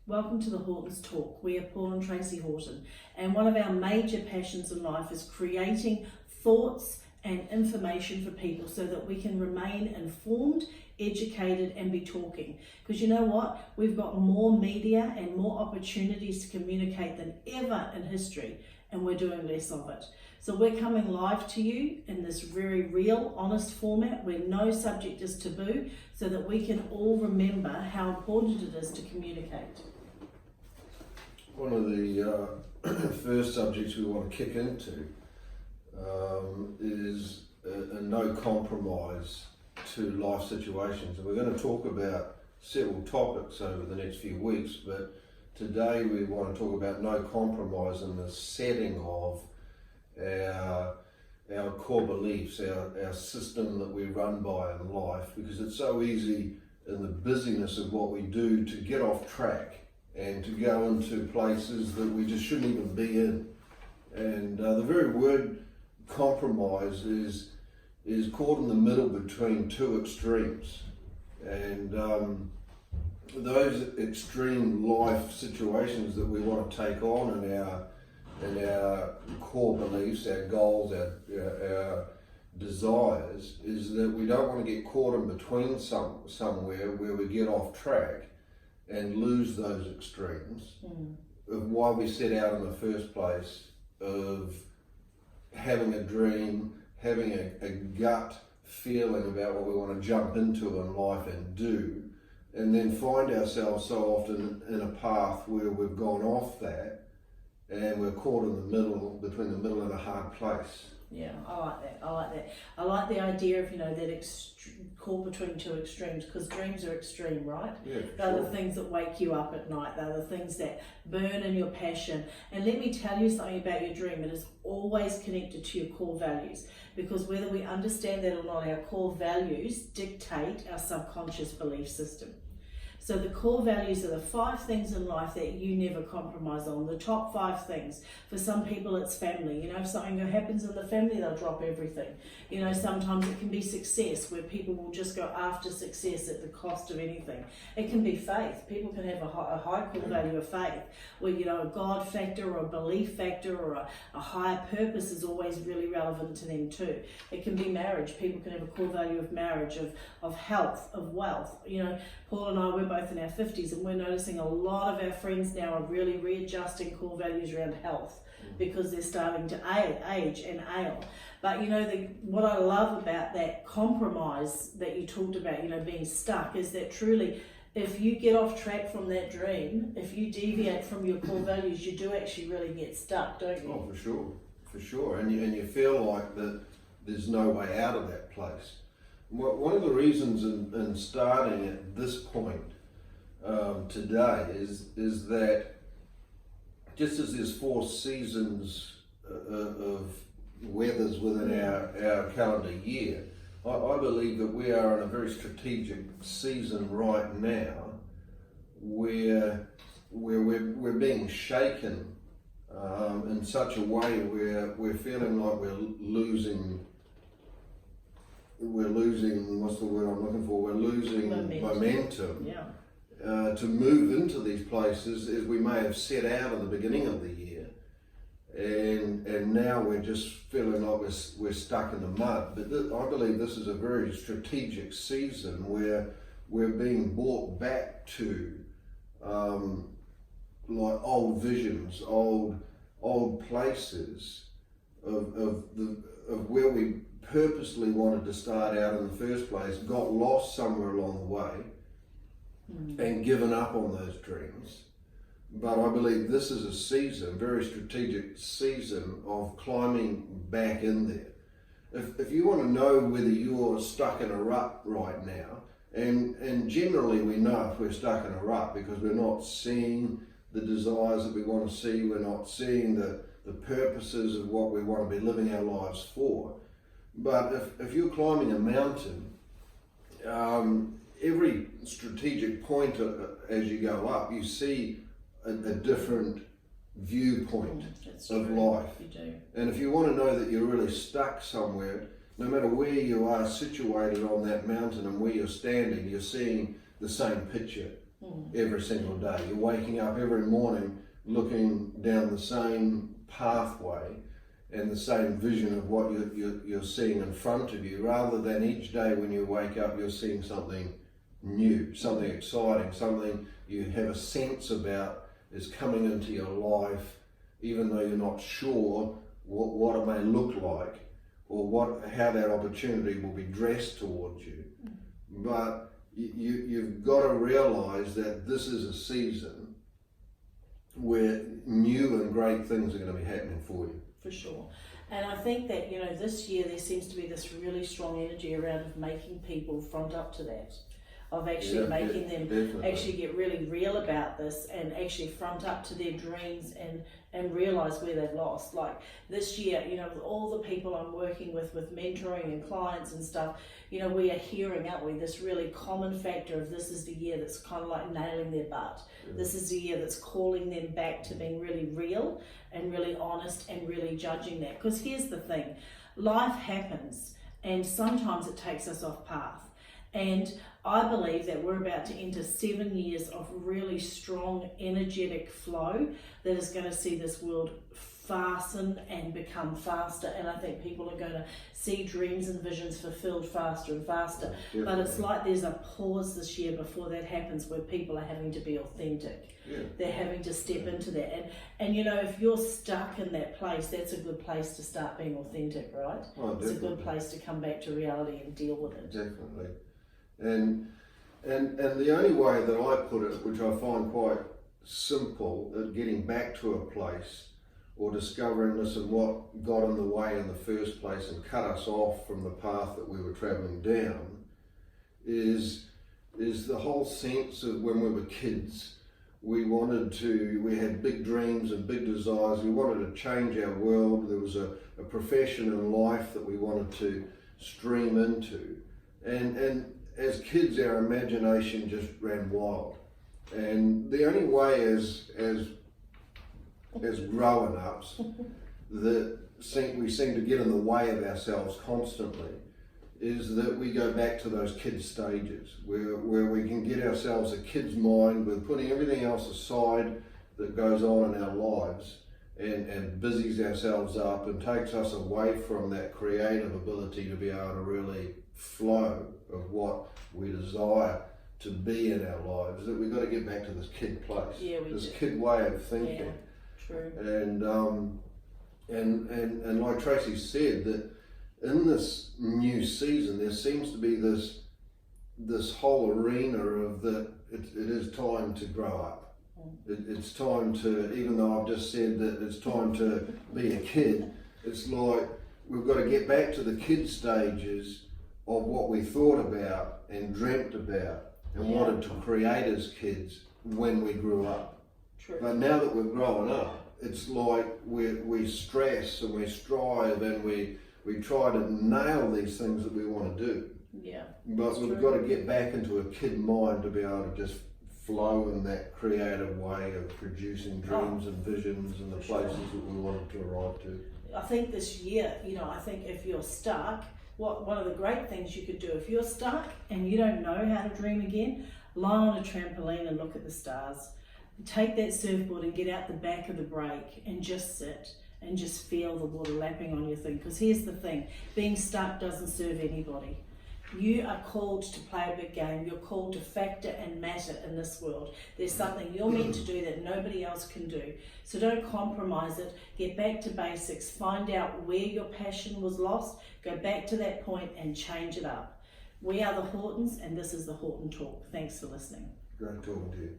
Welcome to the Horton's Talk. We are Paul and Tracy Horton, and one of our major passions in life is creating thoughts and information for people so that we can remain informed, educated and be talking. Because you know what? We've got more media and more opportunities to communicate than ever in history, and we're doing less of it. So we're coming live to you in this very real, honest format where no subject is taboo, so that we can all remember how important it is to communicate. One of the first subjects we want to kick into is a no compromise to life situations. And we're going to talk about several topics over the next few weeks, but today we want to talk about no compromise in the setting of our core beliefs, our system that we run by in life, because it's so easy in the busyness of what we do to get off track and to go into places that we just shouldn't even be in. And the very word compromise is caught in the middle between two extremes. And those extreme life situations that we want to take on in our core beliefs, our goals, our desires, is that we don't want to get caught in between somewhere where we get off track and lose those extremes of why we set out in the first place, of having a dream, having a gut feeling about what we want to jump into in life and do, and then find ourselves so often in a path where we've gone off that and we're caught in the middle, between the middle and a hard place. Yeah, I like that. I like the idea of, that call between two extremes, because dreams are extreme, right? Yeah, They're sure. the things that wake you up at night. They're the things that burn in your passion. And let me tell you something about your dream. It is always connected to your core values, because whether we understand that or not, our core values dictate our subconscious belief system. So the core values are the 5 things in life that you never compromise on. The top 5 things. For some people it's family. If something happens in the family, they'll drop everything. Sometimes it can be success, where people will just go after success at the cost of anything. It can be faith. People can have a high core value of faith, where a God factor or a belief factor or a higher purpose is always really relevant to them too. It can be marriage. People can have a core value of marriage, of health, of wealth. Paul and I, we're both in our 50s, and we're noticing a lot of our friends now are really readjusting core values around health, because they're starting to age and ail. But what I love about that compromise that you talked about, being stuck, is that truly, if you get off track from that dream, if you deviate from your core values, you do actually really get stuck, don't you? Oh, for sure. And you feel like that there's no way out of that place. One of the reasons in starting at this point today is that just as there's 4 seasons of weathers within our calendar year, I believe that we are in a very strategic season right now where we're being shaken in such a way where we're feeling like we're losing, what's the word I'm looking for? We're losing momentum. Yeah. To move into these places as we may have set out at the beginning of the year, and now we're just feeling like we're stuck in the mud. But I believe this is a very strategic season where we're being brought back to like old visions, old places of where we purposely wanted to start out in the first place, got lost somewhere along the way, and given up on those dreams. But I believe this is a season, very strategic season, of climbing back in there. If you want to know whether you're stuck in a rut right now, and generally we know if we're stuck in a rut because we're not seeing the desires that we want to see, we're not seeing the purposes of what we want to be living our lives for. But if you're climbing a mountain, every strategic point as you go up, you see a different viewpoint of life. You do. And if you want to know that you're really stuck somewhere, no matter where you are situated on that mountain and where you're standing, you're seeing the same picture. every single day. You're waking up every morning looking down the same pathway and the same vision of what you're seeing in front of you, rather than each day when you wake up you're seeing something new, something exciting, something you have a sense about is coming into your life, even though you're not sure what it may look like or how that opportunity will be dressed towards you. But you've got to realise that this is a season where new and great things are going to be happening for you. For sure. And I think that, you know, this year there seems to be this really strong energy around of making people front up to that. Of actually making them definitely. actually get really real about this and actually front up to their dreams and realise where they've lost. Like this year, you know, with all the people I'm working with mentoring and clients and stuff, you know, we are hearing, aren't we, this really common factor of this is the year that's kind of like nailing their butt. This is the year that's calling them back to being really real and really honest and really judging that. Because here's the thing, life happens and sometimes it takes us off path. And I believe that we're about to enter 7 years of really strong, energetic flow that is going to see this world fasten and become faster. And I think people are going to see dreams and visions fulfilled faster and faster. But it's like there's a pause this year before that happens, where people are having to be authentic. They're having to step into that. And you know, if you're stuck in that place, that's a good place to start being authentic, right? It's a good place to come back to reality and deal with it. Definitely. And the only way that I put it, which I find quite simple, at getting back to a place or discovering this and what got in the way in the first place and cut us off from the path that we were travelling down, is the whole sense of when we were kids, we had big dreams and big desires. We wanted to change our world. There was a profession in life that we wanted to stream into, and as kids, our imagination just ran wild. And the only way as grown-ups that we seem to get in the way of ourselves constantly is that we go back to those kid stages where we can get ourselves a kid's mind with putting everything else aside that goes on in our lives and busies ourselves up and takes us away from that creative ability to be able to really flow of what we desire to be in our lives. That we've got to get back to this kid place, this kid way of thinking. Yeah, true. And like Tracy said, that in this new season there seems to be this whole arena of that it is time to grow up. It's time to, even though I've just said that it's time to be a kid, it's like we've got to get back to the kid stages of what we thought about and dreamt about and wanted to create as kids when we grew up. True. But now that we're growing up, it's like we stress and we strive and we try to nail these things that we want to do. Yeah. But we've got to get back into a kid mind to be able to just flow in that creative way of producing dreams and visions and the places that we wanted to arrive to. I think this year, you know, I think if you're stuck, one of the great things you could do, if you're stuck and you don't know how to dream again, lie on a trampoline and look at the stars. Take that surfboard and get out the back of the break and just sit and just feel the water lapping on your thing. Because here's the thing, being stuck doesn't serve anybody. You are called to play a big game. You're called to factor and matter in this world. There's something you're meant to do that nobody else can do. So don't compromise it. Get back to basics. Find out where your passion was lost. Go back to that point and change it up. We are the Hortons, and this is the Horton Talk. Thanks for listening. Great talking to you.